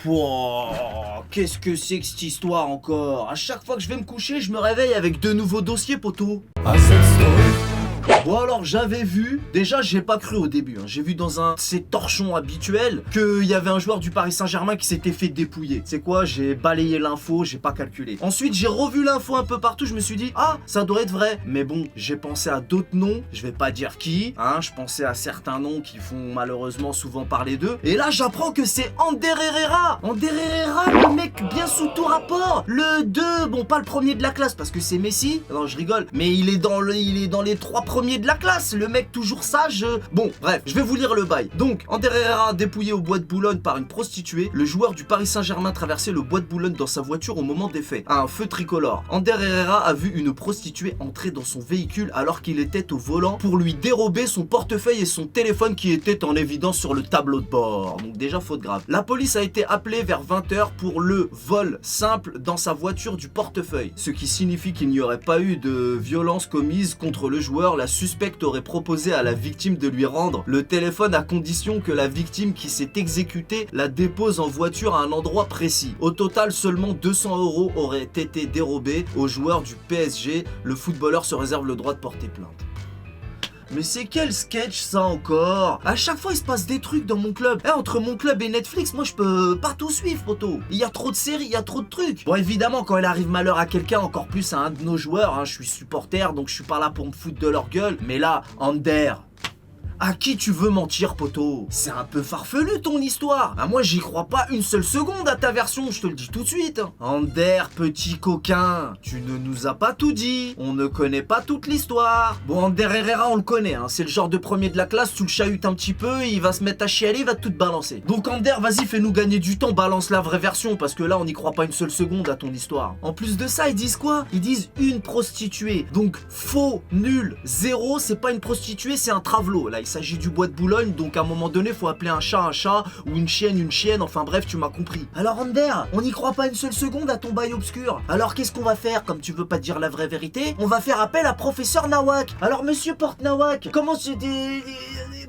Pouah, qu'est-ce que c'est que cette histoire encore? À chaque fois que je vais me coucher, je me réveille avec de nouveaux dossiers, poteau. Bon alors j'avais vu, déjà j'ai pas cru au début, j'ai vu dans un de ces torchons habituels qu'il y avait un joueur du Paris Saint-Germain qui s'était fait dépouiller. C'est quoi, j'ai balayé l'info, j'ai pas calculé. Ensuite j'ai revu l'info un peu partout, je me suis dit ah ça doit être vrai. Mais bon, j'ai pensé à d'autres noms, je vais pas dire qui, je pensais à certains noms qui font malheureusement souvent parler d'eux. Et là j'apprends que c'est Ander Herrera. Ander Herrera, le mec bien sous tout rapport, le 2, bon pas le premier de la classe parce que c'est Messi, non je rigole, mais il est dans les 3 premiers de la classe, le mec toujours sage. Bon, bref, je vais vous lire le bail. Donc, Ander Herrera dépouillé au bois de Boulogne par une prostituée. Le joueur du Paris Saint-Germain traversait le bois de Boulogne dans sa voiture au moment des faits. À un feu tricolore. Ander Herrera a vu une prostituée entrer dans son véhicule alors qu'il était au volant pour lui dérober son portefeuille et son téléphone qui étaient en évidence sur le tableau de bord. Donc déjà faute grave. La police a été appelée vers 20h pour le vol simple dans sa voiture du portefeuille. Ce qui signifie qu'il n'y aurait pas eu de violence commise contre le joueur. La suspecte aurait proposé à la victime de lui rendre le téléphone à condition que la victime qui s'est exécutée la dépose en voiture à un endroit précis. Au total, seulement 200 € auraient été dérobés au joueur du PSG. Le footballeur se réserve le droit de porter plainte. Mais c'est quel sketch ça encore? À chaque fois il se passe des trucs dans mon club. Entre mon club et Netflix, moi je peux pas tout suivre, poto. Il y a trop de séries, il y a trop de trucs. Bon évidemment quand il arrive malheur à quelqu'un, encore plus à un de nos joueurs, je suis supporter donc je suis pas là pour me foutre de leur gueule. Mais là, Ander, à qui tu veux mentir, poto? C'est un peu farfelu ton histoire. Moi j'y crois pas une seule seconde à ta version, je te le dis tout de suite. Ander, petit coquin, tu ne nous as pas tout dit. On ne connaît pas toute l'histoire. Bon, Ander Herrera on le connaît, c'est le genre de premier de la classe, tu le chahutes un petit peu, il va se mettre à chialer, il va tout te balancer. Donc Ander, vas-y fais-nous gagner du temps, balance la vraie version, parce que là on n'y croit pas une seule seconde à ton histoire. En plus de ça, ils disent quoi? Ils disent une prostituée. Donc faux, nul, zéro, c'est pas une prostituée, c'est un travelot. Là il s'agit du bois de Boulogne, donc à un moment donné faut appeler un chat, ou une chienne, enfin bref tu m'as compris. Alors Ander, on n'y croit pas une seule seconde à ton bail obscur. Alors qu'est-ce qu'on va faire? Comme tu veux pas dire la vraie vérité, on va faire appel à professeur Nawak. Alors monsieur Porte Nawak, comment c'était...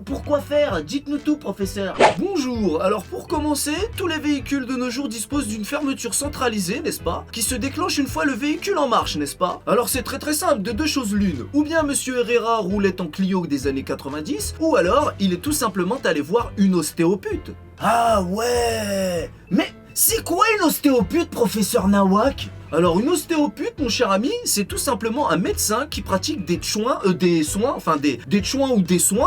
Pourquoi faire? Dites-nous tout, professeur. Bonjour, alors pour commencer, tous les véhicules de nos jours disposent d'une fermeture centralisée, n'est-ce pas? Qui se déclenche une fois le véhicule en marche, n'est-ce pas? Alors c'est très simple, de deux choses l'une. Ou bien monsieur Herrera roulait en Clio des années 90, ou alors il est tout simplement allé voir une ostéopute. Ah ouais! Mais c'est quoi une ostéopute, professeur Nawak? Alors une ostéopute, mon cher ami, c'est tout simplement un médecin qui pratique des soins, ou des soins,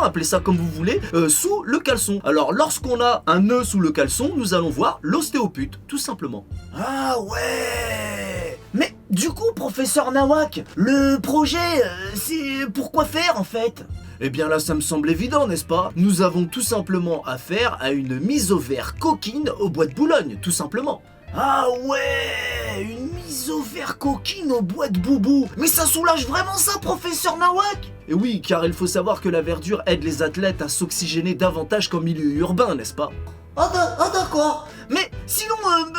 appelez ça comme vous voulez, sous le caleçon. Alors lorsqu'on a un nœud sous le caleçon, nous allons voir l'ostéopute, tout simplement. Ah ouais! Mais du coup, professeur Nawak, le projet, c'est pourquoi faire en fait? Eh bien là ça me semble évident, n'est-ce pas? Nous avons tout simplement affaire à une mise au vert coquine au bois de Boulogne, tout simplement. Ah ouais, une mise au vert coquine au bois de Boubou. Mais ça soulage vraiment ça, professeur Nawak? Et oui, car il faut savoir que la verdure aide les athlètes à s'oxygéner davantage qu'en milieu urbain, n'est-ce pas? Ah d'accord. Mais sinon,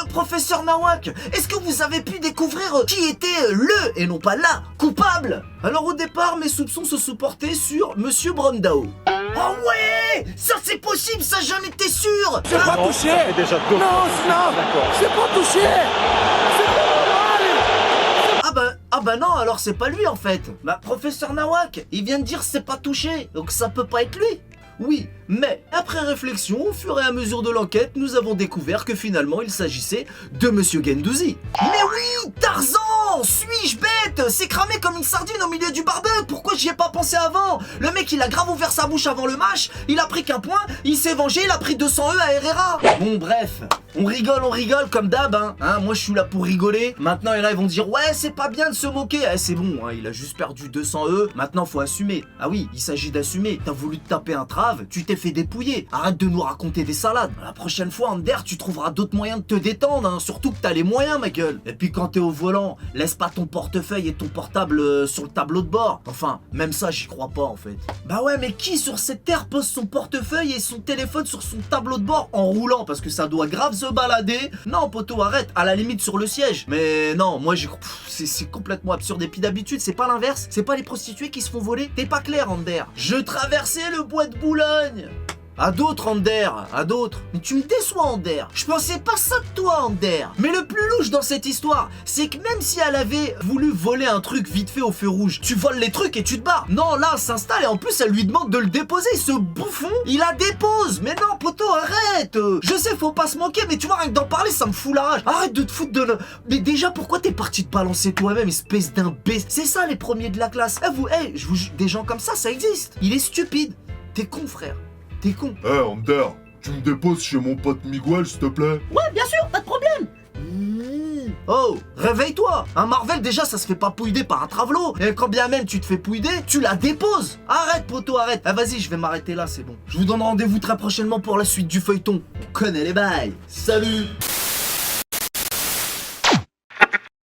professeur Nawak, est-ce que vous avez pu découvrir qui était le, et non pas la, coupable? Alors au départ, mes soupçons se sont portés sur Monsieur Brandao. Ah ouais! Ça c'est possible, ça j'en étais sûr! C'est pas touché! Non, c'est pas touché! C'est pas normal! Ah bah non, alors c'est pas lui en fait. Bah professeur Nawak, il vient de dire c'est pas touché, donc ça peut pas être lui. Oui, mais après réflexion, au fur et à mesure de l'enquête, nous avons découvert que finalement il s'agissait de Monsieur Guendouzi. Mais oui, Tarzan! Suis-je bête? C'est cramé comme une sardine au milieu du barbecue, pourquoi j'y ai pas pensé avant? Le mec il a grave ouvert sa bouche avant le match, il a pris qu'un point, il s'est vengé, il a pris 200 € à Herrera. Bon bref, on rigole comme d'hab, moi je suis là pour rigoler. Maintenant et là ils vont dire ouais c'est pas bien de se moquer, c'est bon, il a juste perdu 200 €, maintenant faut assumer. Ah oui, il s'agit d'assumer, t'as voulu te taper un trave, tu t'es fait dépouiller, arrête de nous raconter des salades. La prochaine fois Ander, tu trouveras d'autres moyens de te détendre, surtout que t'as les moyens ma gueule. Et puis quand t'es au volant, laisse pas ton portefeuille et ton portable sur le tableau de bord. Enfin, même ça j'y crois pas en fait. Bah ouais, mais qui sur cette terre pose son portefeuille et son téléphone sur son tableau de bord en roulant? Parce que ça doit grave se balader. Non poto, arrête, à la limite sur le siège. Mais non, moi c'est complètement absurde. Et puis d'habitude c'est pas l'inverse, c'est pas les prostituées qui se font voler. T'es pas clair Ander. Je traversais le bois de Boulogne. À d'autres, Ander, à d'autres. Mais tu me déçois, Ander. Je pensais pas ça de toi, Ander. Mais le plus louche dans cette histoire, c'est que même si elle avait voulu voler un truc vite fait au feu rouge, tu voles les trucs et tu te barres. Non, là, elle s'installe et en plus, elle lui demande de le déposer. Ce bouffon, il la dépose. Mais non, poto, arrête. Je sais, faut pas se manquer, mais tu vois, rien que d'en parler, ça me fout la rage. Arrête de te foutre de le... Mais déjà, pourquoi t'es parti te balancer toi-même, espèce d'imbécile? C'est ça, les premiers de la classe. Je vous jure, des gens comme ça existe. Il est stupide. T'es con, frère. T'es con. Ander, tu me déposes chez mon pote Miguel, s'il te plaît? Ouais, bien sûr, pas de problème. Oh, réveille-toi. Un Marvel, déjà, ça se fait pas pouider par un travelo. Et quand bien même tu te fais pouider, tu la déposes. Arrête, poto, arrête. Ah, vas-y, je vais m'arrêter là, c'est bon. Je vous donne rendez-vous très prochainement pour la suite du feuilleton. On connaît les bails. Salut.